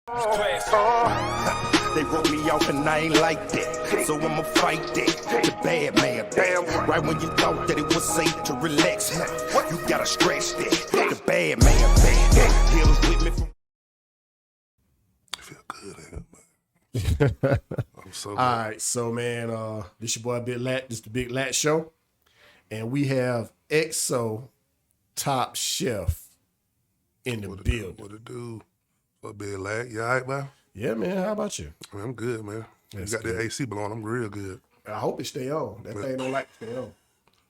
They wrote me off and I ain't like that, so I'ma fight that. The bad man, damn right when you thought that it was safe to relax, you gotta stretch that. The bad man, bad. He was with me from. I feel good, man. I'm so good. All right, so man, this your boy Big LAC. This the Big LAC Show, and we have EXO Top Chef in the building. What it do? What Big LAC? You all right, man? Yeah, man. How about you? Man, I'm good, man. That's you got good. that AC blowing. I'm real good. I hope it stay on. That thing don't like to stay on.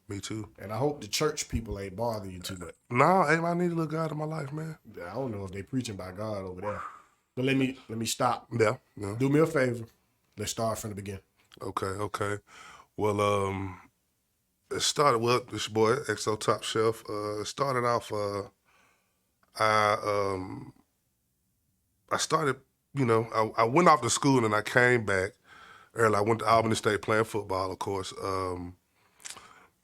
Me too. And I hope the church people ain't bothering you too much. No, hey, I need a little God in my life, man. I don't know if they preaching by God over there. But let me stop. Yeah. Do me a favor. Let's start from the beginning. Okay. Well, it started with this boy, EXO Top Chef. It started off, I started, I went off to school and I came back early. I went to Albany State playing football, of course. And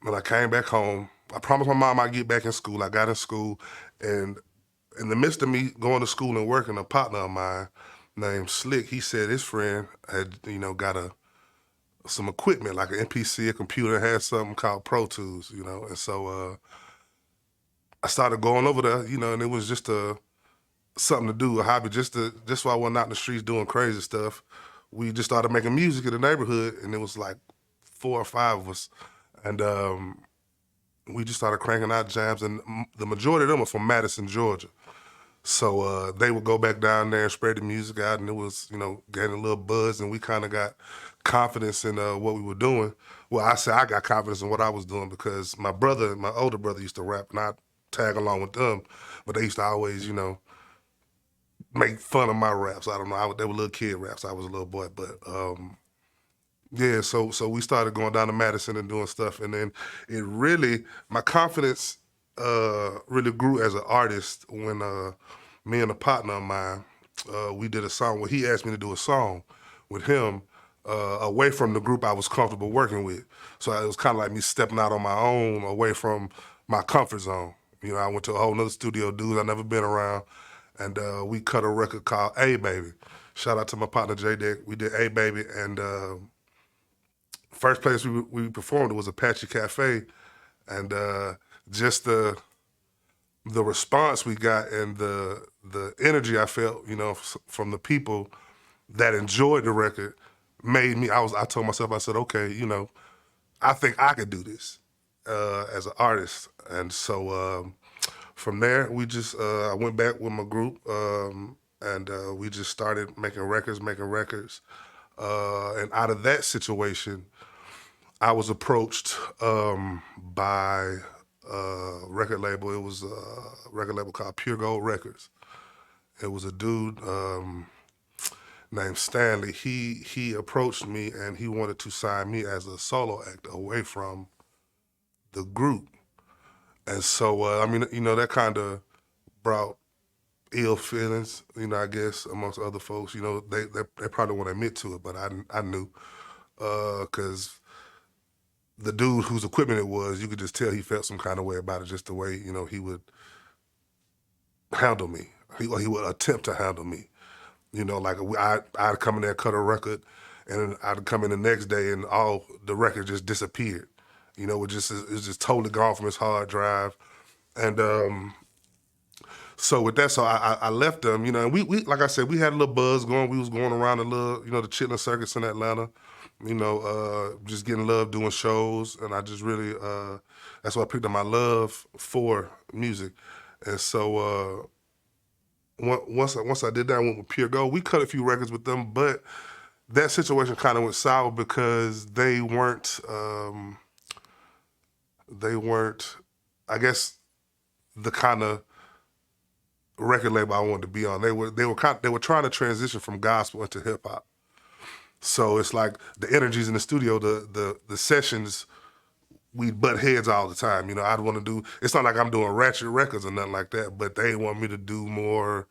I came back home. I promised my mom I'd get back in school. I got in school, and in the midst of me going to school and working, a partner of mine named Slick, he said his friend had, got some equipment, like an MPC, a computer, had something called Pro Tools, and so I started going over there, and it was just something to do, a hobby, just so I wasn't out in the streets doing crazy stuff. We just started making music in the neighborhood, and it was like 4 or 5 of us, and we just started cranking out jams, and the majority of them were from Madison, Georgia. So they would go back down there and spread the music out, and it was, getting a little buzz, and we kind of got confidence in what we were doing. Well, I got confidence in what I was doing because my older brother used to rap, and I'd tag along with them, but they used to always, make fun of my raps. I don't know, they were little kid raps. I was a little boy, but yeah, so we started going down to Madison and doing stuff, and then my confidence really grew as an artist when me and a partner of mine, we did a song where he asked me to do a song with him away from the group I was comfortable working with. So it was kind of like me stepping out on my own away from my comfort zone. I went to a whole nother studio, dudes I've never been around, and we cut a record called A Baby. Shout out to my partner J-Deck. We did A Baby, and first place we performed was Apache Cafe, and just the response we got and the energy I felt, from the people that enjoyed the record made me. I told myself, I said, okay, I think I could do this as an artist, and so from there we just I went back with my group, and we just started making records, and out of that situation, I was approached by a record label. It was a record label called Pure Gold Records. It was a dude named Stanley. He approached me and he wanted to sign me as a solo act away from the group. And so, that kind of brought ill feelings, I guess, amongst other folks. They probably won't admit to it, but I knew, because the dude whose equipment it was, you could just tell he felt some kind of way about it, just the way, he would handle me. He would attempt to handle me. Like I'd come in there, cut a record, and I'd come in the next day and all the record just disappeared. It was just totally gone from his hard drive. And so with that, I left them, and we like I said, we had a little buzz going. We was going around the little, the chitlin circuits in Atlanta, just getting love doing shows. And I just really, that's why I picked up my love for music. And so once I did that, I went with Pure Gold. We cut a few records with them, but that situation kind of went sour because they weren't, I guess, the kind of record label I wanted to be on. They were trying to transition from gospel into hip hop. So it's like the energies in the studio, the sessions, we butt heads all the time. I'd want to do. It's not like I'm doing ratchet records or nothing like that, but they want me to do more,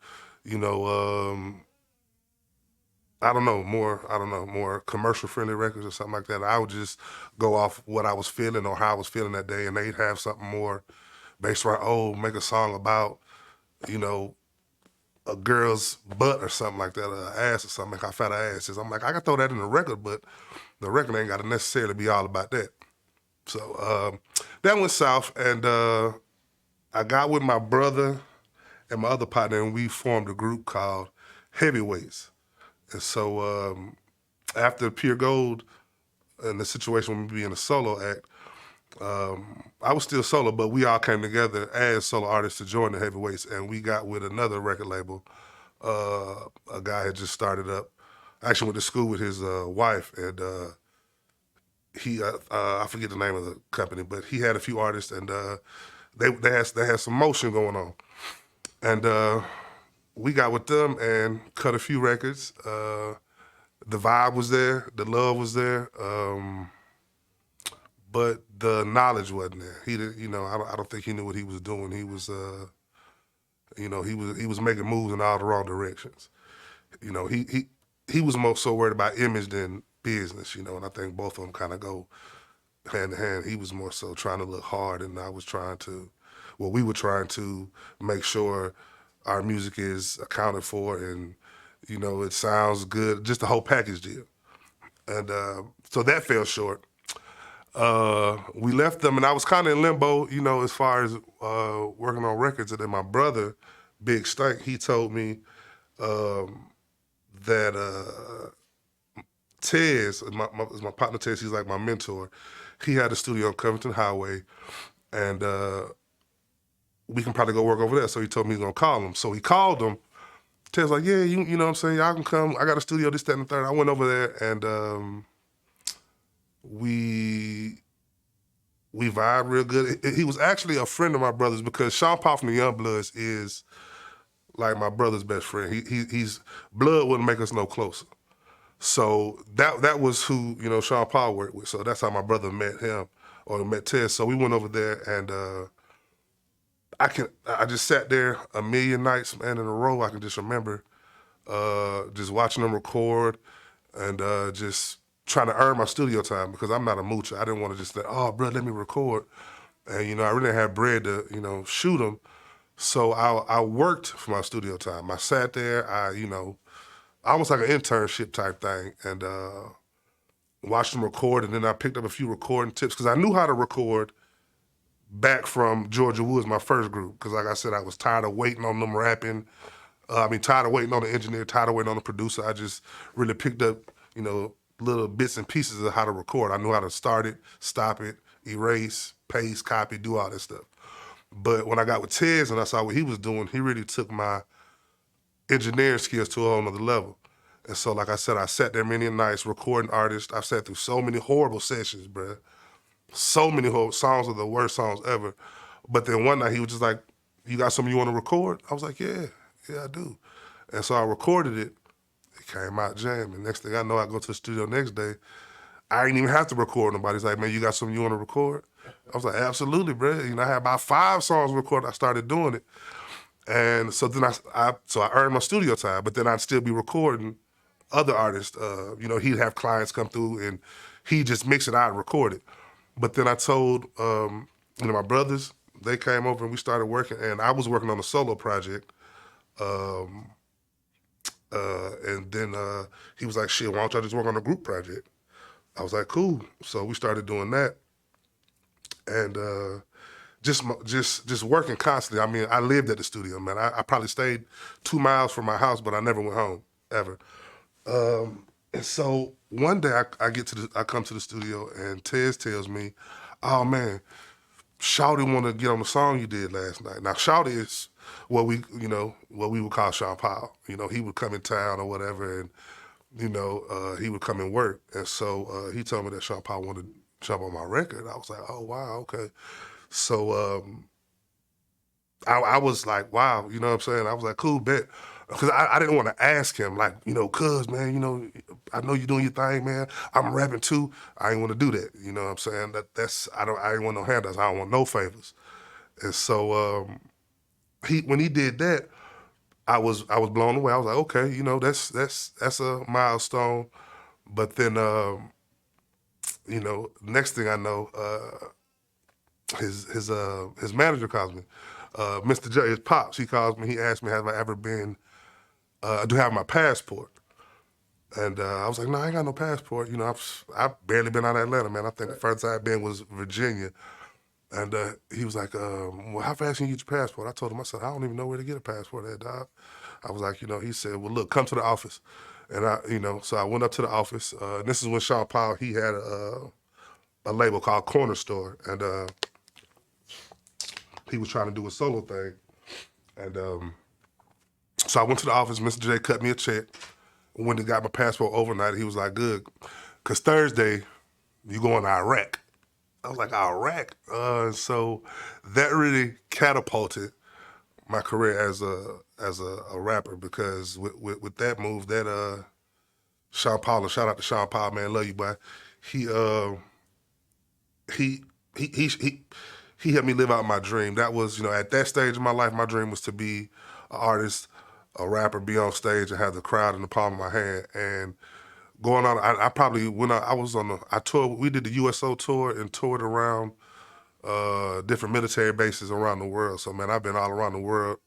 more commercial friendly records or something like that. I would just go off what I was feeling or how I was feeling that day, and they'd have something more based around, make a song about, a girl's butt or something like that, or ass or something, like how fat her ass is. I'm like, I can throw that in the record, but the record ain't got to necessarily be all about that. So that went south, and I got with my brother and my other partner, and we formed a group called Heavyweights. And so after Pure Gold and the situation with me being a solo act, I was still solo, but we all came together as solo artists to join the Heavyweights, and we got with another record label. A guy had just started up. I actually went to school with his wife, and he I forget the name of the company, but he had a few artists, and they had some motion going on, and we got with them and cut a few records. The vibe was there, the love was there, but the knowledge wasn't there. He did, I don't think he knew what he was doing. He was, he was making moves in all the wrong directions. He was more so worried about image than business, and I think both of them kind of go hand in hand. He was more so trying to look hard, and we were trying to make sure our music is accounted for and, it sounds good, just the whole package deal. And so that fell short. We left them, and I was kind of in limbo, as far as working on records. And then my brother, Big Stank, he told me that Tez, my partner Tez, he's like my mentor. He had a studio on Covington Highway, and we can probably go work over there. So he told me he's gonna call him. So he called him. Tez like, yeah, you know what I'm saying? Y'all can come. I got a studio, this, that, and the third. I went over there, and we vibed real good. He was actually a friend of my brother's because Sean Paul from the Youngbloods is like my brother's best friend. He's blood wouldn't make us no closer. So that was who Sean Paul worked with. So that's how my brother met him or met Tez. So we went over there, and I just sat there a million nights, man, in a row. I can just remember just watching them record and just trying to earn my studio time because I'm not a moocher. I didn't want to just say, oh, bro, let me record. And, I really didn't have bread to, shoot them. So I worked for my studio time. I sat there, almost like an internship type thing, and watched them record, and then I picked up a few recording tips because I knew how to record back from Georgia Woods, my first group, because like I said, I was tired of waiting on them rapping. Tired of waiting on the engineer, tired of waiting on the producer. I just really picked up, little bits and pieces of how to record. I knew how to start it, stop it, erase, paste, copy, do all that stuff. But when I got with Tez and I saw what he was doing, he really took my engineering skills to a whole nother level. And so, like I said, I sat there many nights recording artists. I've sat through so many horrible sessions, bruh. So many horrible songs are the worst songs ever. But then one night he was just like, you got something you want to record? I was like, yeah, I do. And so I recorded it. It came out jamming. Next thing I know, I go to the studio next day. I didn't even have to record nobody. He's like, man, you got something you want to record? I was like, absolutely, bro. I had about 5 songs recorded. I started doing it. And so then I earned my studio time, but then I'd still be recording other artists. He'd have clients come through and he'd just mix it out and record it. But then I told my brothers, they came over and we started working, and I was working on a solo project. And then he was like, shit, why don't y'all just work on a group project? I was like, cool. So we started doing that. And just working constantly. I mean, I lived at the studio, man. I probably stayed 2 miles from my house, but I never went home, ever. And so one day I come to the studio and Tez tells me, oh man, Shawty want to get on the song you did last night. Now Shawty is what we would call Sean Paul. He would come in town or whatever, and he would come and work. And so he told me that Sean Paul wanted to jump on my record. I was like, oh wow, okay. So I was like, wow, you know what I'm saying? I was like, cool, bet. Because I didn't want to ask him, like, cuz, man, I know you're doing your thing, man. I'm rapping too. I ain't want to do that. You know what I'm saying? I ain't want no handouts. I don't want no favors. And so when he did that, I was blown away. I was like, okay, that's a milestone. But then, next thing I know, his manager calls me, Mr. J, his pops. He calls me. He asked me, have I ever been I do have my passport. And I was like, no, I ain't got no passport. You know, I've barely been out of Atlanta, man. I think the furthest I've been was Virginia. And he was like, well, how fast can you get your passport? I told him, I said, I don't even know where to get a passport at, dog. I was like, you know, he said, well, look, come to the office. And so I went up to the office. And this is when Sean Paul, he had a label called Corner Store. And he was trying to do a solo thing. And so I went to the office. Mr. J cut me a check. Went and got my passport overnight. He was like, good. Because Thursday, you going to Iraq. I was like, Iraq? So that really catapulted my career as a rapper, because with that move, that Sean Paul, shout out to Sean Paul, man, love you, boy. He helped me live out my dream. That was, at that stage of my life, my dream was to be an artist, a rapper, be on stage and have the crowd in the palm of my hand. And going on, I probably, when I was I toured, we did the USO tour and toured around different military bases around the world. So, man, I've been all around the world,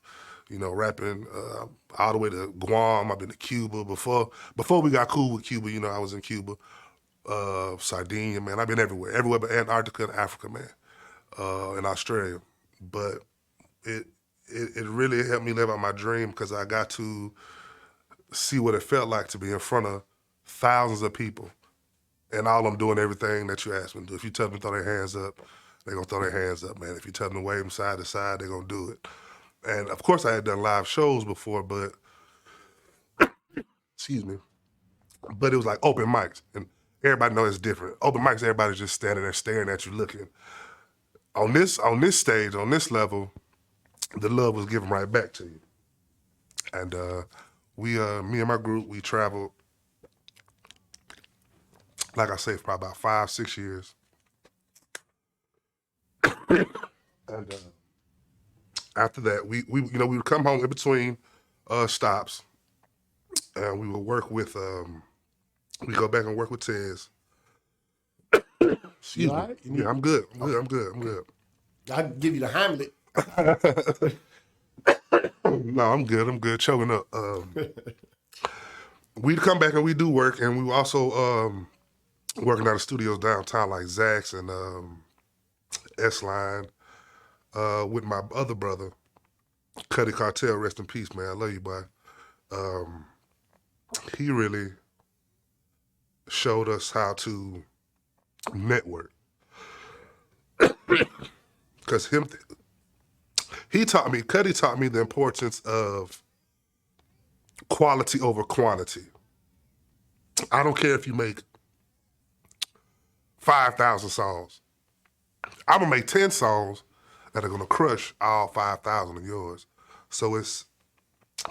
rapping all the way to Guam. I've been to Cuba. Before we got cool with Cuba, I was in Cuba, Sardinia, man. I've been everywhere but Antarctica and Africa, man, and Australia. But it really helped me live out my dream, because I got to see what it felt like to be in front of thousands of people, and all of them doing everything that you ask them to do. If you tell them to throw their hands up, they're going to throw their hands up, man. If you tell them to wave them side to side, they're going to do it. And, of course, I had done live shows before, but, excuse me, but it was like open mics, and everybody knows it's different. Open mics, everybody's just standing there staring at you, looking. On this stage, on this level, the love was given right back to you. And me and my group, we traveled, like I say, for probably about 5-6 years. And after that, we would come home in between stops, and we would work with, we go back and work with Tez. Excuse me. Right? Yeah, I'm good. I'm good. I can give you the Heimlich. No, I'm good. Choking up. We'd come back and we do work, and we were also working out of studios downtown like Zach's and S-Line with my other brother, Cuddy Cartel, rest in peace, man. I love you, boy. He really showed us how to network. Because Cuddy taught me the importance of quality over quantity. I don't care if you make 5,000 songs. I'm gonna make 10 songs that are gonna crush all 5,000 of yours. So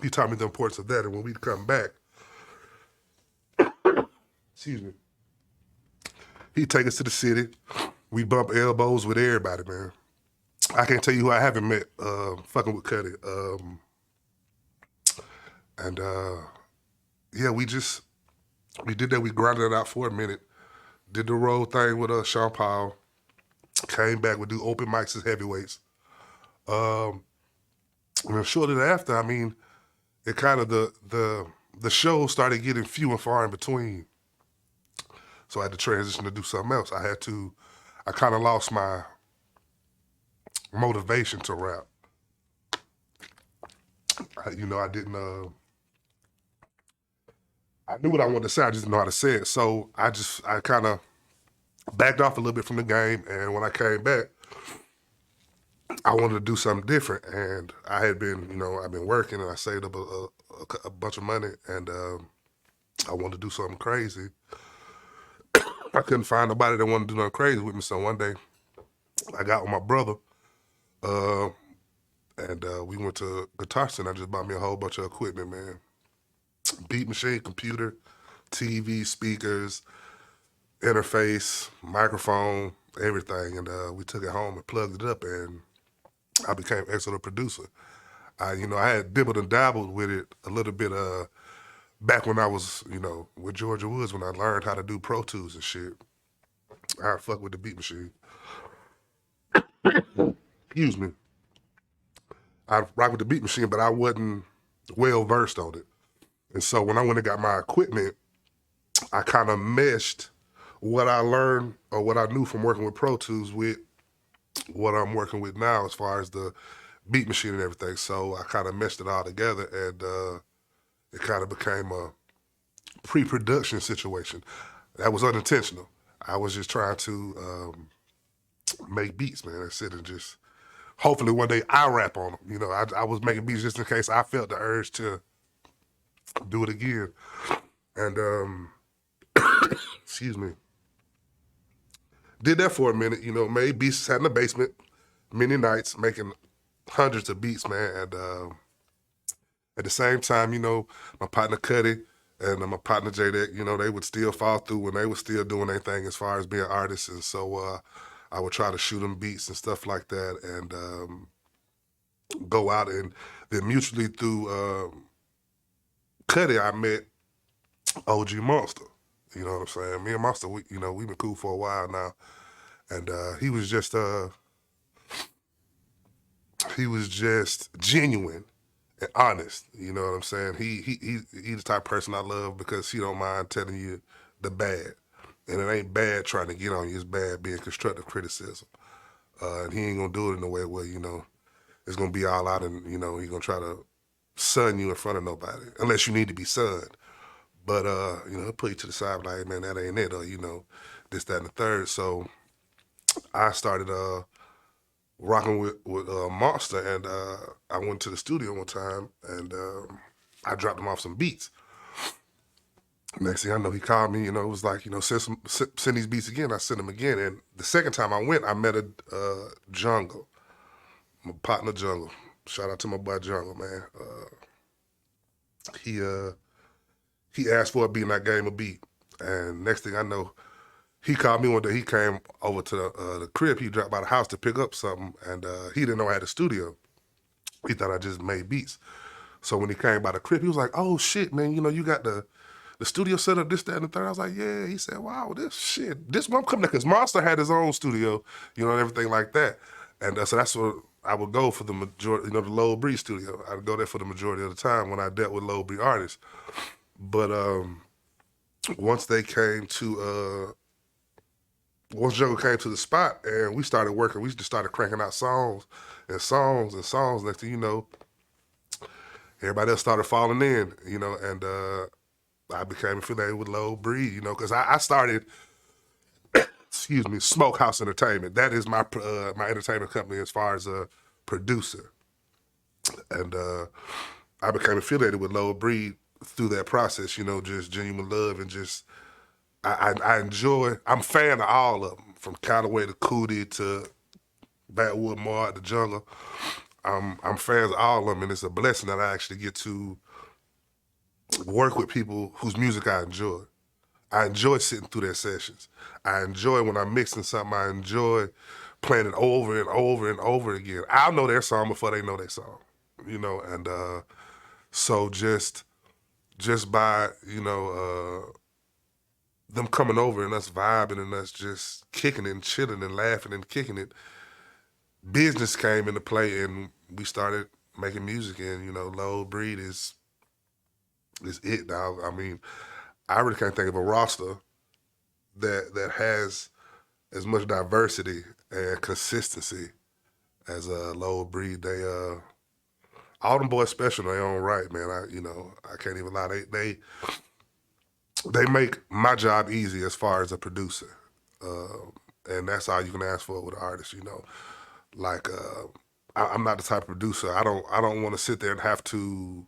he taught me the importance of that. And when we come back, excuse me, he'd take us to the city. We bump elbows with everybody, man. I can't tell you who I haven't met fucking with Cuddy. Yeah, we did that. We grinded it out for a minute. Did the road thing with Sean Paul. Came back, would do open mics as heavyweights. And then shortly thereafter, it kind of, the show started getting few and far in between. So I had to transition to do something else. I kind of lost my motivation to rap. I didn't, I knew what I wanted to say, I just didn't know how to say it. So I kind of backed off a little bit from the game, and when I came back, I wanted to do something different. And I had been, I've been working, and I saved up a bunch of money, and I wanted to do something crazy. I couldn't find nobody that wanted to do nothing crazy with me, so one day I got with my brother, and we went to Guitar Center. I just bought me a whole bunch of equipment, man. Beat machine, computer, TV, speakers, interface, microphone, everything. And we took it home and plugged it up, and I became excellent producer. I had dibbled and dabbled with it a little bit back when I was, with Georgia Woods, when I learned how to do Pro Tools and shit. I fuck with the beat machine. Excuse me. I rock with the beat machine, but I wasn't well versed on it. And so when I went and got my equipment, I kind of meshed what I learned or what I knew from working with Pro Tools with what I'm working with now as far as the beat machine and everything. So I kind of meshed it all together, and it kind of became a pre-production situation. That was unintentional. I was just trying to make beats, man. That's it, and just hopefully one day I rap on them. You know, I was making beats just in case I felt the urge to do it again. And excuse me, did that for a minute. You know, made beats, sat in the basement many nights making hundreds of beats, man. And at the same time, you know, my partner Cuddy and my partner J-Deck, you know, they would still fall through when they were still doing their thing as far as being artists. And so I would try to shoot them beats and stuff like that, and go out, and then mutually through Cuddy, I met OG Monster. You know what I'm saying? Me and Monster, we've been cool for a while now. And he was just genuine and honest. You know what I'm saying? He's the type of person I love because he don't mind telling you the bad. And it ain't bad trying to get on you. It's bad being constructive criticism. And he ain't gonna do it in a way where, you know, it's gonna be all out and, you know, he's gonna try to sun you in front of nobody, unless you need to be sunned. But, you know, he'll put you to the side like, hey, man, that ain't it, or, you know, this, that, and the third. So I started rocking with Monster, and I went to the studio one time, and I dropped him off some beats. Next thing I know, he called me, you know, it was like, you know, send these beats again. I sent them again. And the second time I went, I met a Jungle, my partner Jungle. Shout out to my boy Jungle, man. He asked for a beat and I gave him a beat. And next thing I know, he called me one day. He came over to the crib. He dropped by the house to pick up something, and he didn't know I had a studio. He thought I just made beats. So when he came by the crib, he was like, oh, shit, man, you know, you got the studio set up, this, that, and the third. I was like, yeah. He said, wow, this one I'm coming there, because Monster had his own studio, you know, and everything like that. And so that's what I would go for the majority, you know, the Low Bree studio. I'd go there for the majority of the time when I dealt with Low Bree artists. But once Jungle came to the spot and we started working, we just started cranking out songs. Next thing you know, everybody else started falling in, you know, and I became affiliated with Low Bree, you know, because I started, excuse me, Smokehouse Entertainment. That is my my entertainment company as far as a producer. And I became affiliated with Low Bree through that process, you know, just genuine love and just, I enjoy, I'm a fan of all of them, from Callaway to Cootie to Backwood Mart to Jungle. I'm fans of all of them, and it's a blessing that I actually get to work with people whose music I enjoy. I enjoy sitting through their sessions. I enjoy when I'm mixing something, I enjoy playing it over and over and over again. I'll know their song before they know their song, you know, and so just by, you know, them coming over and us vibing and us just kicking and chilling and laughing and kicking it, business came into play and we started making music. And, you know, Low Breed is it, dog. I mean, I really can't think of a roster that has as much diversity and consistency as Low Breed. They all them boys special in their own right, man. I can't even lie. They make my job easy as far as a producer, and that's all you can ask for with an artist. You know, like I'm not the type of producer. I don't want to sit there and have to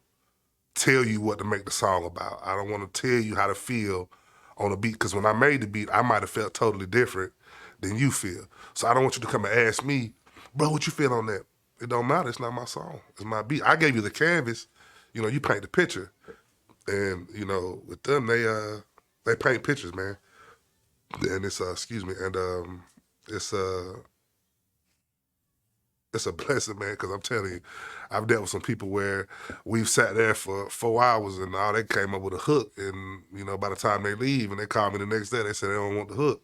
tell you what to make the song about. I don't want to tell you how to feel on a beat, because when I made the beat, I might have felt totally different than you feel. So I don't want you to come and ask me, bro, what you feel on that? It don't matter. It's not my song. It's my beat. I gave you the canvas. You know, you paint the picture. And, you know, with them, they paint pictures, man. And it's, excuse me, and it's a blessing, man, because I'm telling you, I've dealt with some people where we've sat there for 4 hours and all they came up with a hook. And, you know, by the time they leave and they call me the next day, they say they don't want the hook.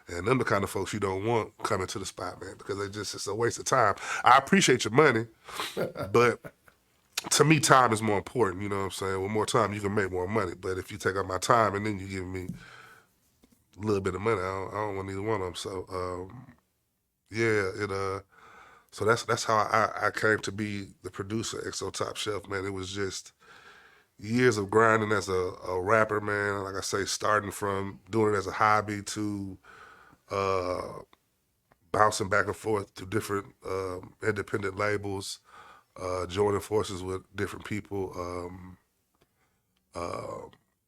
And them the kind of folks you don't want coming to the spot, man, because it's a waste of time. I appreciate your money, but to me, time is more important. You know what I'm saying? With more time, you can make more money. But if you take out my time and then you give me a little bit of money, I don't want either one of them. So yeah, so that's how I came to be the producer, XO Top Shelf, man. It was just years of grinding as a rapper, man. Like I say, starting from doing it as a hobby to bouncing back and forth to different independent labels, joining forces with different people.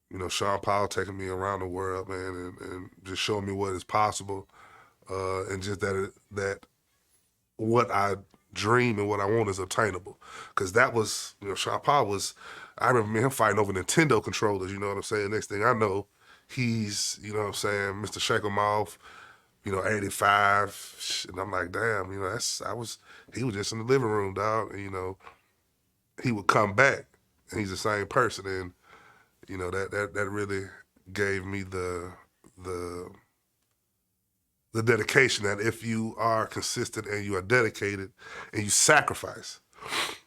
You know, Sean Paul taking me around the world, man, and just showing me what is possible, and just that what I dream and what I want is obtainable. Because that was, you know, Sean Paul was, I remember me and him fighting over Nintendo controllers, you know what I'm saying? Next thing I know, he's, you know what I'm saying, Mr. Shake 'em Off, you know, 85. And I'm like, damn, you know, he was just in the living room, dog. And, you know, he would come back and he's the same person. And, you know, that really gave me the dedication that if you are consistent and you are dedicated and you sacrifice,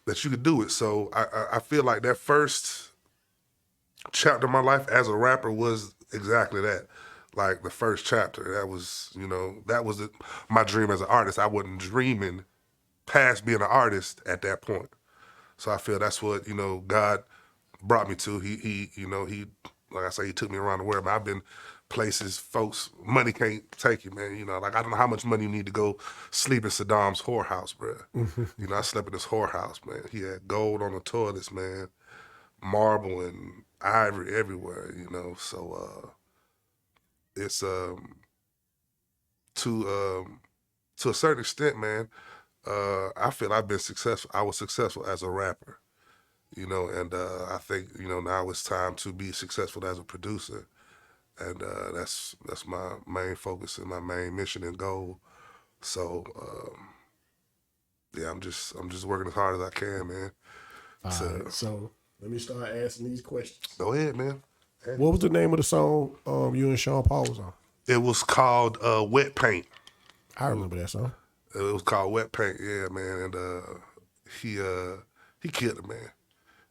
that you could do it. So I feel like that first chapter of my life as a rapper was exactly that. Like the first chapter, that was, you know, my dream as an artist. I wasn't dreaming past being an artist at that point. So I feel that's what, you know, God brought me to. You know, like I say, he took me around the world. But I've been places, folks, money can't take you, man. You know, like I don't know how much money you need to go sleep in Saddam's whorehouse, bro. You know, I slept in this whorehouse, man. He had gold on the toilets, man, marble and ivory everywhere, you know. So it's to a certain extent, man, I feel I've been successful. I was successful as a rapper, you know, and I think, you know, now it's time to be successful as a producer. And that's my main focus and my main mission and goal. So yeah, I'm just working as hard as I can, man. Right, so let me start asking these questions. Go ahead, man. What was the name of the song you and Sean Paul was on? It was called Wet Paint. I remember that song. It was called Wet Paint, yeah, man. And he killed it, man.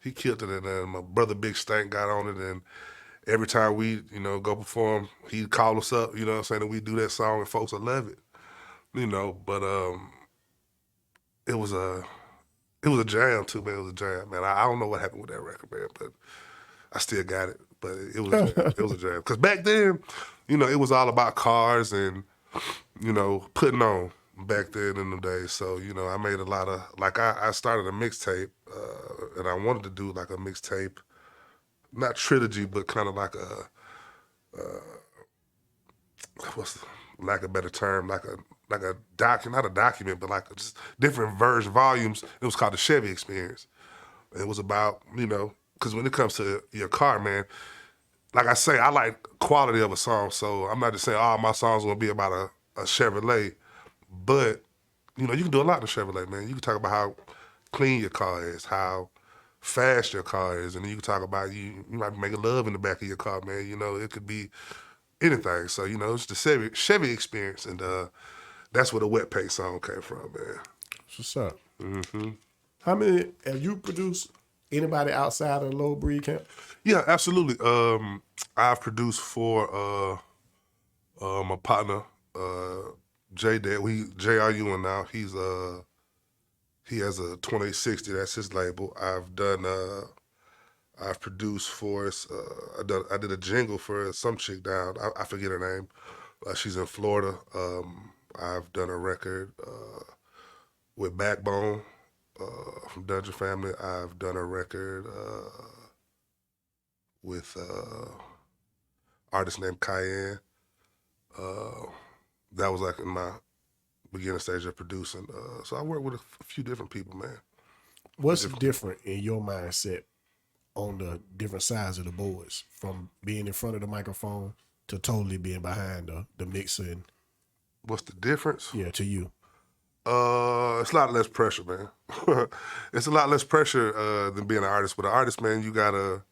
He killed it, and my brother Big Stank got on it, and every time we, you know, go perform, he'd call us up, you know what I'm saying, and we do that song and folks will love it. You know, but it was a jam too, man. It was a jam, man. I don't know what happened with that record, man, but I still got it. But it was a jam. It was a jam. Because back then, you know, it was all about cars and, you know, putting on back then in the days. So, you know, I made a lot of, like I started a mixtape and I wanted to do like a mixtape, not trilogy, but kind of like what's lack of a better term, like a not a document, but like just different version volumes. It was called the Chevy Experience. It was about, you know, because when it comes to your car, man, like I say, I like quality of a song. So I'm not just saying all my songs will be about a Chevrolet, but you know, you can do a lot in a Chevrolet, man. You can talk about how clean your car is, how fast your car is, and then you can talk about you might be making love in the back of your car, man. You know, it could be anything. So, you know, it's the Chevy Experience, and that's where the Wet Paint song came from, man. What's up? Mm-hmm. How many have you produced? Anybody outside of the Low Breed camp? Yeah, absolutely. I've produced for my partner, J Dad. We JRUing now. He has a 2860. That's his label. I've produced for us. I did a jingle for some chick down. I forget her name. She's in Florida. I've done a record with Backbone from Dungeon Family. I've done a record with artist named Cayenne. That was like in my beginning stage of producing. So I work with a few different people, man. What's different in your mindset on the different sides of the boards, from being in front of the microphone to totally being behind the mixer? And what's the difference? Yeah, to you. It's a lot less pressure, man. It's a lot less pressure than being an artist. With an artist, man, you gotta,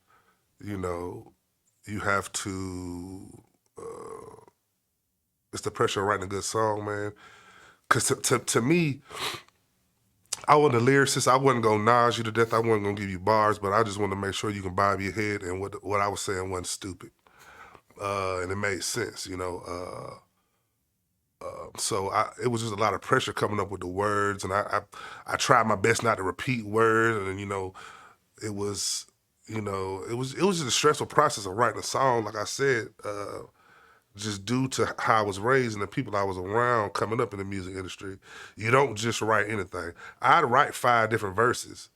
you know, you have to. It's the pressure of writing a good song, man. Because to me, I wasn't a lyricist. I wasn't gonna nod you to death. I wasn't gonna give you bars, but I just wanted to make sure you can bob your head and what I was saying wasn't stupid, and it made sense, you know. So it was just a lot of pressure coming up with the words, and I tried my best not to repeat words, and you know, it was just a stressful process of writing a song. Like I said, just due to how I was raised and the people I was around coming up in the music industry, you don't just write anything. I'd write 5 different verses,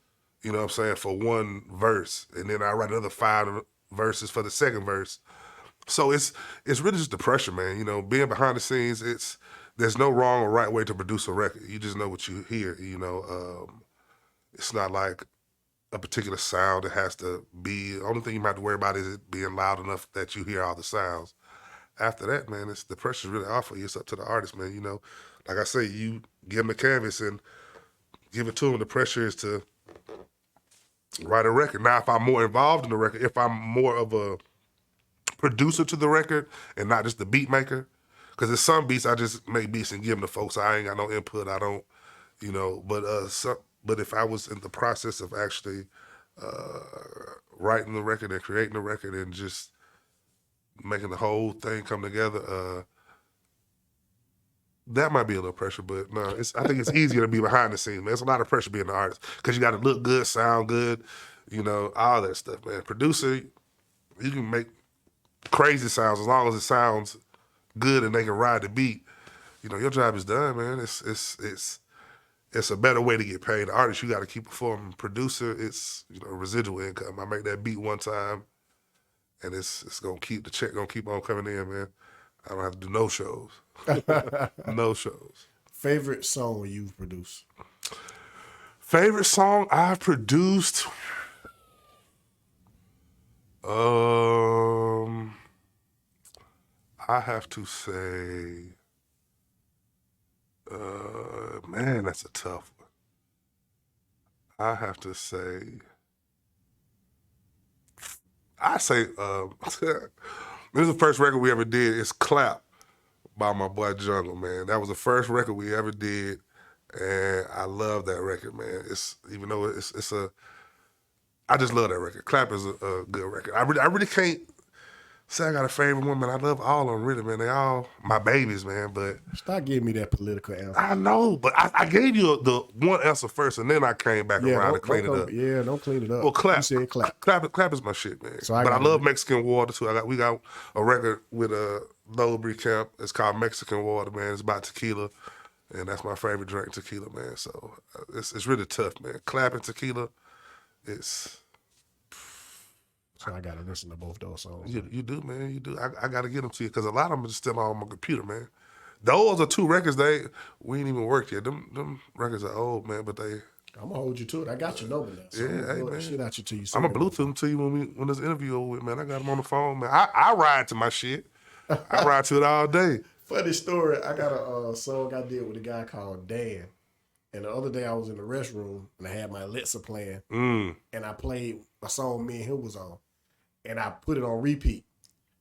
you know what I'm saying, for one verse, and then I write another 5 verses for the second verse. So it's really just the pressure, man. You know, being behind the scenes, there's no wrong or right way to produce a record. You just know what you hear. You know, it's not like a particular sound that has to be. The only thing you might have to worry about is it being loud enough that you hear all the sounds. After that, man, the pressure's really off for you. It's up to the artist, man. You know, like I say, you give them the canvas and give it to them. The pressure is to write a record. Now, if I'm more involved in the record, if I'm more of a producer to the record and not just the beat maker, because there's some beats I just make beats and give them to folks. I ain't got no input. I don't, you know. But if I was in the process of actually writing the record and creating the record and just making the whole thing come together, that might be a little pressure. But no, I think it's easier to be behind the scenes, man. It's a lot of pressure being an artist because you got to look good, sound good, you know, all that stuff, man. Producer, you can make crazy sounds as long as it sounds good and they can ride the beat. You know, your job is done, man. It's a better way to get paid. The artist, you got to keep performing. Producer, it's, you know, residual income. I make that beat one time, and it's gonna keep the check gonna keep on coming in, man. I don't have to do no shows. No shows. Favorite song you've produced? Favorite song I've produced? I have to say, man, that's a tough one. I have to say, this is the first record we ever did. It's Clap by my boy Jungle, man. That was the first record we ever did, and I love that record, man. Even though I just love that record. Clap is a good record. I really can't say I got a favorite one, man. I love all of them, really, man. They all my babies, man. But Stop giving me that political answer. I know, but I gave you the one answer first, and then I came back around and cleaned it up. Yeah, don't clean it up. Well, Clap. You said Clap. Clap is my shit, man. So I love Mexican Water too. We got a record with Lola Bree Camp. It's called Mexican Water, man. It's about tequila, and that's my favorite drink, tequila, man. So it's really tough, man. Clap and tequila, it's. So I gotta listen to both those songs. You do, man. You do. I gotta get them to you because a lot of them are still on my computer, man. Those are 2 records we ain't even worked yet. Them records are old, man, but they. I'm gonna hold you to it. I got your number now. So Yeah, hey, man. Shit out you till you. I'm gonna Bluetooth them to you when this interview over with, man. I got them on the phone, man. I ride to my shit. I ride to it all day. Funny story. I got a song I did with a guy called Dan. And the other day I was in the restroom and I had my Alexa playing. And I played a song me and him was on. And I put it on repeat.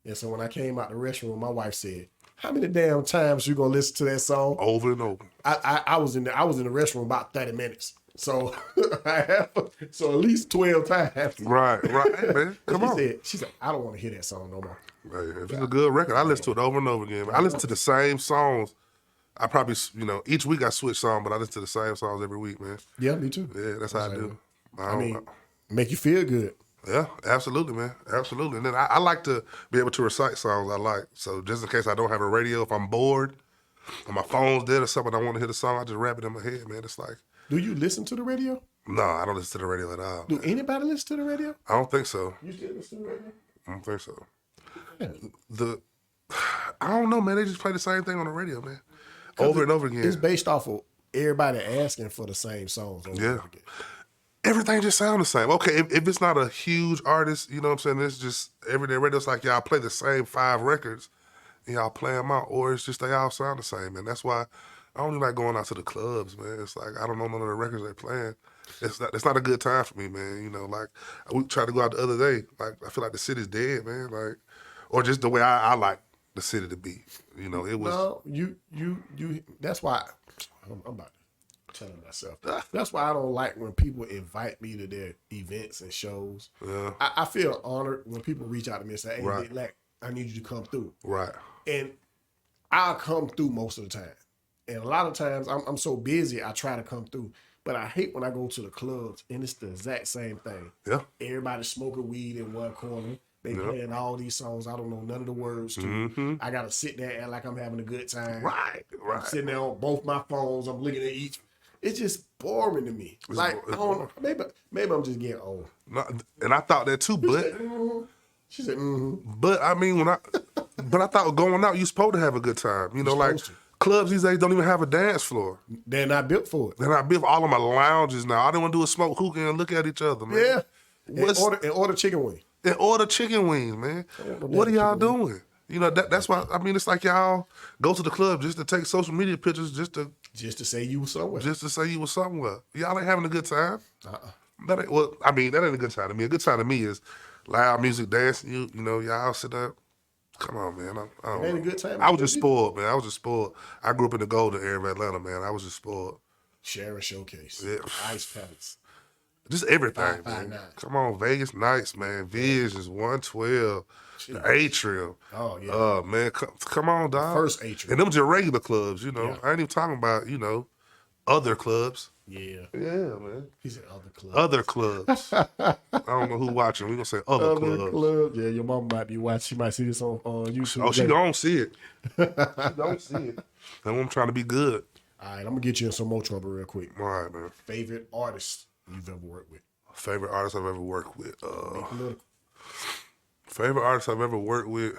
And so when I came out the restroom, my wife said, "How many damn times you gonna listen to that song?" Over and over. I was in the restroom about 30 minutes. So so at least 12 times. Right. Hey, man. Come on. She said, "I don't want to hear that song no more." Right. If it's a good record, I listen to it over and over again. Man. I listen to the same songs. I probably, each week I switch songs, but I listen to the same songs every week, man. Yeah, me too. Yeah, that's how I do. I mean, make you feel good. Yeah, absolutely, man. Absolutely. And then I like to be able to recite songs I like. So just in case I don't have a radio, if I'm bored or my phone's dead or something, I want to hear the song, I just rap it in my head, man. It's like. Do you listen to the radio? No, I don't listen to the radio at all. Do anybody listen to the radio? I don't think so. You still listen to the radio? I don't think so. Yeah. I don't know, man. They just play the same thing on the radio, man. Over and over again. It's based off of everybody asking for the same songs. Over and over again. Everything just sounds the same. Okay, if it's not a huge artist, you know what I'm saying, it's just everyday radio. It's like y'all play the same 5 records and y'all play them out, or it's just they all sound the same, man. That's why I don't even like going out to the clubs, man. It's like I don't know none of the records they're playing. It's not a good time for me, man. You know, like we tried to go out the other day. Like I feel like the city's dead, man. Like, or just the way I like the city to be. You know, it was. No, you. That's why I'm about. telling myself. That's why I don't like when people invite me to their events and shows. Yeah. I feel honored when people reach out to me and say, hey, Right. Big LAC, I need you to come through. Right. And I'll come through most of the time. And a lot of times I'm so busy, I try to come through. But I hate when I go to the clubs and it's the exact same thing. Yeah. Everybody smoking weed in one corner. They Yeah. playing all these songs I don't know none of the words to. Mm-hmm. I got to sit there and act like I'm having a good time. Right. Right. I'm sitting there on both my phones. I'm looking at each. It's just boring to me. I don't know. Maybe I'm just getting old. No, and I thought that too, but She said, mm-hmm. but I mean I thought going out, you're supposed to have a good time. You know, like clubs these days don't even have a dance floor. They're not built for it. They're not built for all of my lounges now. I don't want to do a smoke hookah and look at each other, man. Yeah. And order chicken wing. And order chicken wings, man. What are y'all doing? You know, that's why, I mean, it's like y'all go to the club just to take social media pictures, just to say you was somewhere. Just to say you was somewhere. Y'all ain't having a good time. That ain't a good time to me. A good time to me is loud music, dancing. You know, y'all sit up. Come on, man. I don't ain't know. a good time. I was just spoiled, man. I was just spoiled. I grew up in the golden area of Atlanta, man. I was just spoiled. Sharon Showcase. Yeah. Ice Palace. Just everything, 559. man. Come on, Vegas Nights, man. Visions, 112, the Atrium. Oh, yeah. Man, come on, dog. First Atrium. And them just regular clubs, you know. Yeah. I ain't even talking about, you know, other clubs. Yeah. Yeah, man. He said other clubs. Other clubs. I don't know who watching. We gonna say other clubs. Yeah, your mom might be watching. She might see this on YouTube. Oh, she don't see it. She don't see it. And I'm trying to be good. All right, I'm gonna get you in some more trouble real quick. All right, man. Favorite artist you've ever worked with? Favorite artist I've ever worked with. Political. Favorite artist I've ever worked with.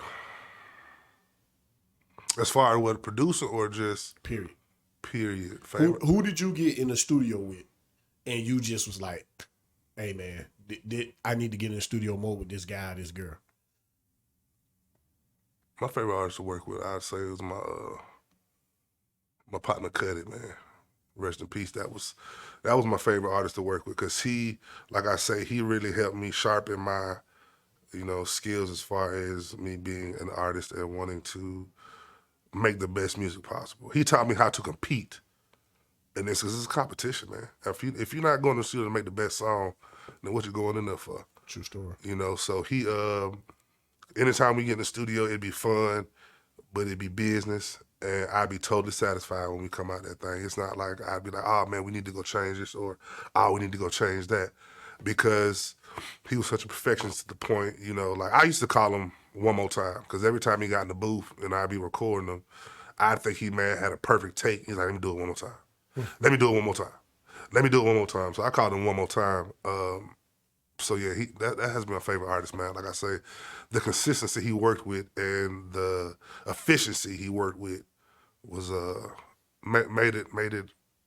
As far as what, producer or just Period. Favorite. Who did you get in the studio with, and you just was like, "Hey, man, I need to get in the studio more with this guy, or this girl." My favorite artist to work with, I'd say, was my partner Cuddy, man. Rest in peace. That was my favorite artist to work with because he, like I say, he really helped me sharpen my, you know, skills as far as me being an artist and wanting to make the best music possible. He taught me how to compete. And this is a competition, man. If you're not going to the studio to make the best song, then what you going in there for? True story. You know, so he, anytime we get in the studio, it'd be fun, but it'd be business. And I'd be totally satisfied when we come out that thing. It's not like I'd be like, oh, man, we need to go change this or, oh, we need to go change that. Because he was such a perfectionist to the point, you know, like I used to call him one more time because every time he got in the booth and I'd be recording him, I'd think he, man, had a perfect take. He's like, let me do it one more time. Let me do it one more time. Let me do it one more time. So I called him one more time. So yeah, that has been my favorite artist, man. Like I say, the consistency he worked with and the efficiency he worked with was made it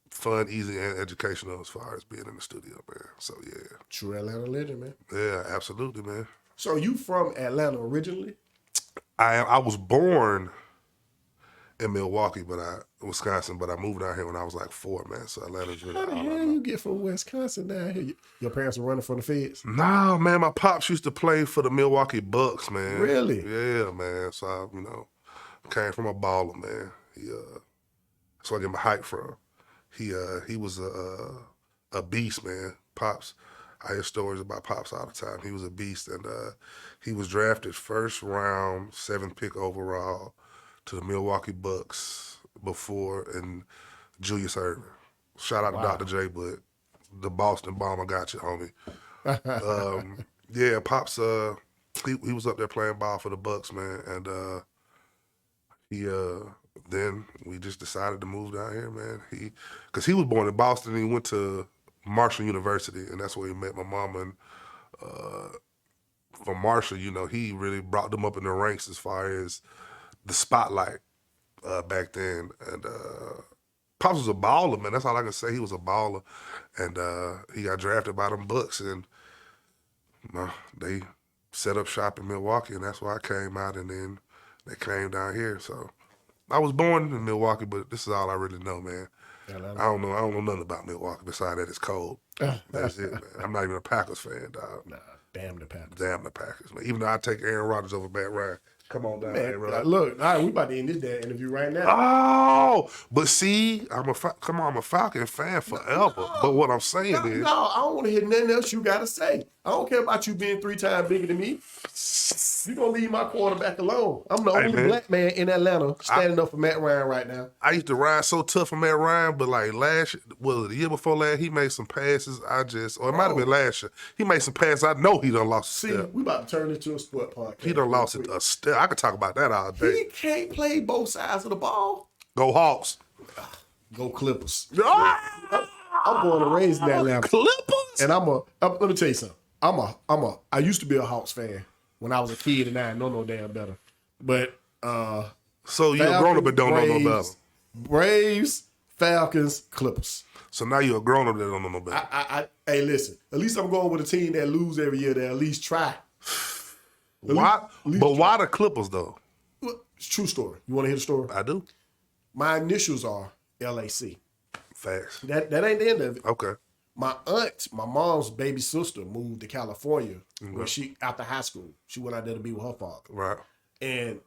fun, easy, and educational as far as being in the studio, man. So yeah. True Atlanta legend, man. Yeah, absolutely, man. So you from Atlanta originally? I was born in Milwaukee, Wisconsin, but I moved out here when I was like 4, man. So Atlanta's really How the hell you get from Wisconsin down here? Your parents were running from the feds? Nah, man, my pops used to play for the Milwaukee Bucks, man. Really? Yeah, man. So I, came from a baller, man. That's where I get my hype from. He was a beast, man. Pops, I hear stories about Pops all the time. He was a beast, and he was drafted first round, 7th pick overall to the Milwaukee Bucks and Julius Erving. Shout out to Dr. J, but the Boston Bomber got you, homie. Yeah, Pops, he was up there playing ball for the Bucks, man, and then we just decided to move down here, man. Because he was born in Boston and he went to Marshall University, and that's where he met my mama. And from Marshall, he really brought them up in the ranks as far as the spotlight back then. And Pops was a baller, man. That's all I can say. He was a baller. And he got drafted by them Bucks, and they set up shop in Milwaukee, and that's why I came out, and then they came down here. So I was born in Milwaukee, but this is all I really know, man. I don't know nothing about Milwaukee besides that it's cold. That's it, man. I'm not even a Packers fan, dog. Nah, damn the Packers. Damn the Packers, man. Even though I take Aaron Rodgers over Matt Ryan, Come on down, Man, A-Rod. look, all right, we about to end this damn interview right now. Oh, but see, I'm a Falcon fan forever. But what I'm saying is, No, I don't want to hear nothing else you got to say. I don't care about you being 3 times bigger than me. You gonna leave my quarterback alone. I'm the only man. black man in Atlanta standing up for Matt Ryan right now. I used to ride so tough for Matt Ryan, but like the year before last, he made some passes. Or it might have been last year. He made some passes. I know he done lost a step. We about to turn this to a sport podcast. He done lost a step. I could talk about that all day. He can't play both sides of the ball. Go Hawks. Go Clippers. Ah! I'm going to raise that level. Clippers. And let me tell you something. I used to be a Hawks fan when I was a kid, and I know no damn better. But so you're a grown up and don't know no better. Braves, Falcons, Clippers. So now you're a grown up that don't know no better. Hey, listen. At least I'm going with a team that lose every year. That at least try. Why? Why the Clippers though? Well, it's a true story. You want to hear the story? I do. My initials are LAC. Facts. That ain't the end of it. Okay. My aunt, my mom's baby sister, moved to California when she after high school. She went out there to be with her father. Right. And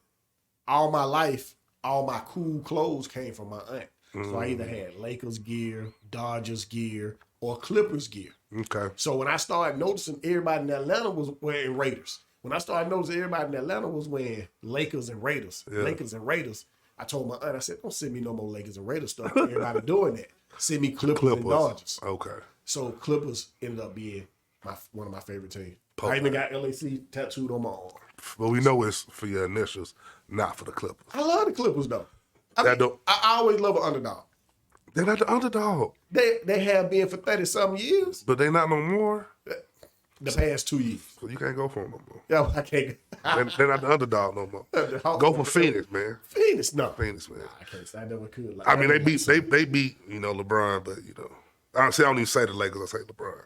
all my life, all my cool clothes came from my aunt. So I either had Lakers gear, Dodgers gear, or Clippers gear. Okay. So when I started noticing everybody in Atlanta was wearing Raiders, when I started noticing everybody in Atlanta was wearing Lakers and Raiders, I told my aunt, I said, don't send me no more Lakers and Raiders stuff. Everybody doing that. Send me Clippers and Dodgers. Okay. So Clippers ended up being one of my favorite teams. I even got LAC tattooed on my arm. But we know it's for your initials, not for the Clippers. I love the Clippers though. I always love an underdog. They're not the underdog. They have been for 30-something years. But they not no more. The past 2 years. So you can't go for them no more. Yeah, I can't. They're not the underdog no more. Go for Phoenix, man. Phoenix, no. Phoenix, man. I can't say I never could. Like, I mean, they beat LeBron, but I don't even say the Lakers. I say LeBron.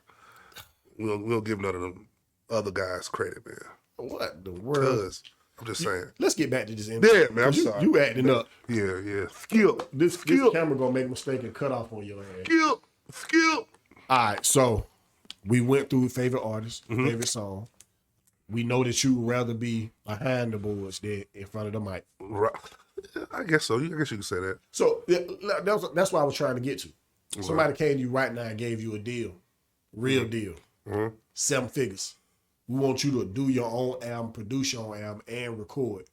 We don't give none of them other guys credit, man. What the world? Because I'm just saying. Let's get back to this interview. Yeah, man. I'm sorry. You acting up. Yeah. Skip. This camera gonna make a mistake and cut off on your ass. Skip. All right, so we went through favorite artists, favorite song. We know that you would rather be behind the boards than in front of the mic. Right. I guess so. I guess you could say that. So that's what I was trying to get to. Somebody came to you right now and gave you a deal, real deal, 7 figures. We want you to do your own album, produce your own album, and record.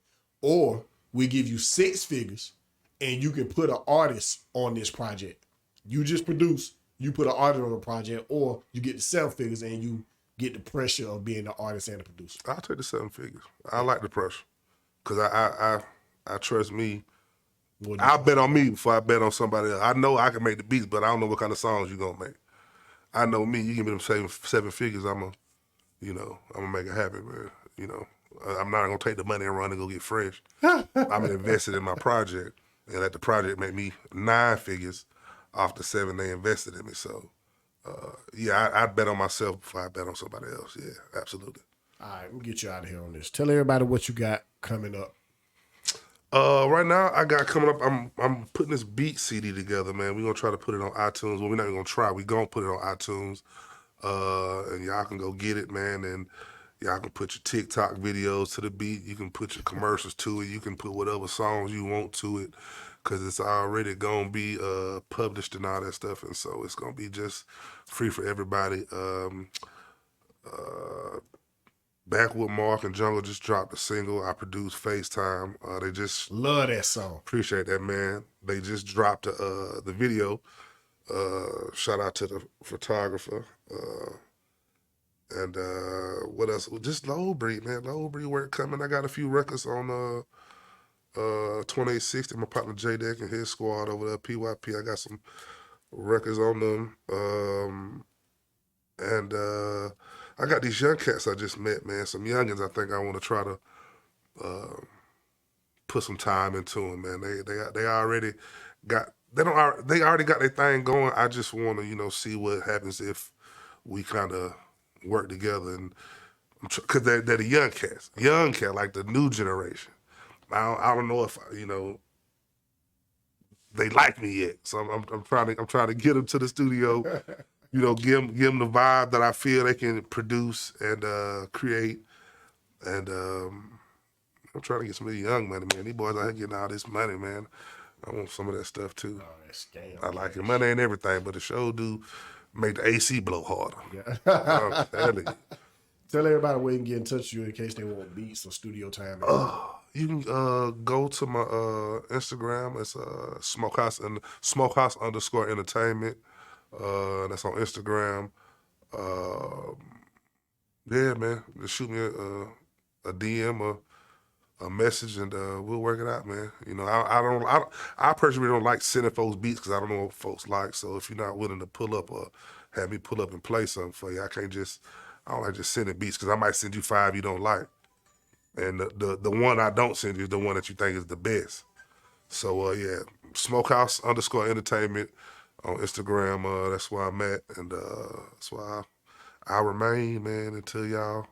Or we give you 6 figures and you can put an artist on this project. You just produce, you put an artist on the project, or you get the 7 figures and you get the pressure of being the artist and the producer. I'll take the 7 figures. I like the pressure. Because I trust me. I'll bet on me before I bet on somebody else. I know I can make the beats, but I don't know what kind of songs you're going to make. I know me. You give me them 7 figures, I'm gonna make it happen, man. I'm not gonna take the money and run and go get fresh. I'm invested in my project and let the project make me 9 figures off the 7 they invested in me. So, I bet on myself before I bet on somebody else. Yeah, absolutely. All right, we'll get you out of here on this. Tell everybody what you got coming up. Right now I got coming up. I'm putting this beat CD together, man. We're gonna try to put it on iTunes. Well, we're not even gonna try. We're gonna put it on iTunes. And y'all can go get it, man, and y'all can put your TikTok videos to the beat. You can put your commercials to it. You can put whatever songs you want to it, because it's already going to be published and all that stuff, and so it's going to be just free for everybody. Backwood Mark and Jungle just dropped a single. I produced FaceTime. They just... Love that song. Appreciate that, man. They just dropped the video. Shout out to the photographer. And what else? Just low breed, man. Low breed work coming. I got a few records on 2860. My partner J Deck and his squad over there, PYP. I got some records on them. And I got these young cats I just met, man. Some youngins I think I want to try to put some time into them, man. They already got... They already got their thing going. I just want to, see what happens if we kind of work together, and because they're the young cats, like the new generation. I don't know if they like me yet, so I'm trying to get them to the studio, give them the vibe that I feel they can produce and create, and I'm trying to get some of the young money, man. These boys out here getting all this money, man. I want some of that stuff too. Oh, that scam. I like it. Money ain't everything, but the show do make the AC blow harder. Yeah. I'm telling you. Tell everybody where you can get in touch with you in case they want beats or studio time. You can go to my Instagram. It's Smokehouse _ entertainment. That's on Instagram. Yeah, man. Just shoot me a DM or a message, and we'll work it out, man. You know, I personally don't like sending folks beats because I don't know what folks like. So if you're not willing to pull up or have me pull up and play something for you, I don't like just sending beats because I might send you 5 you don't like. And the one I don't send you is the one that you think is the best. So yeah, Smokehouse _ entertainment on Instagram. That's where I'm at, and that's why I remain, man, until y'all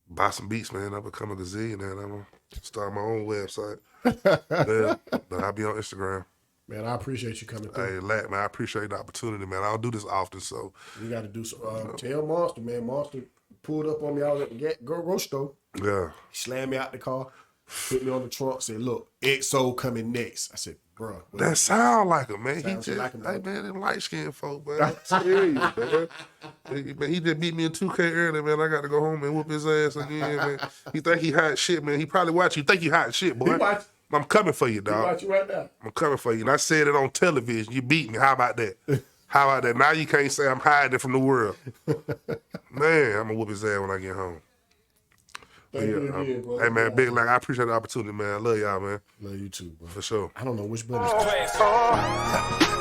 buy some beats, man. I become a gazillionaire, and I'm gonna start my own website. Yeah, but I'll be on Instagram. Man, I appreciate you coming through. Hey, LAC, man, I appreciate the opportunity, man. I don't do this often, so. You got to do some. Tell Monster, man. Monster pulled up on me out at the grocery store. Yeah. He slammed me out the car, put me on the trunk, said, "Look, XO coming next." I said, "Bro, that sound like him, man. Sounds He just, like him, hey, man, them light-skinned folk, man. I tell you, man. He just beat me in 2K early, man. I got to go home and whoop his ass again, man. He think he hot shit, man. He probably watch you. Think you hot shit, boy. I'm coming for you, dog. He watch you right now. I'm coming for you. And I said it on television. You beat me. How about that? How about that? Now you can't say I'm hiding from the world. Man, I'm going to whoop his ass when I get home. Thank you again, bro. Hey, man, Big LAC, I appreciate the opportunity, man. I love y'all, man. Love you too, bro. For sure. I don't know which button.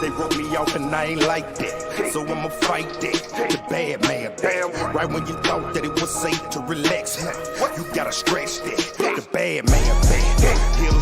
They wrote me off and I ain't like that, so I'ma fight that. The bad man, damn right when you thought that it was safe to relax, you gotta scratch that. The bad man, bad.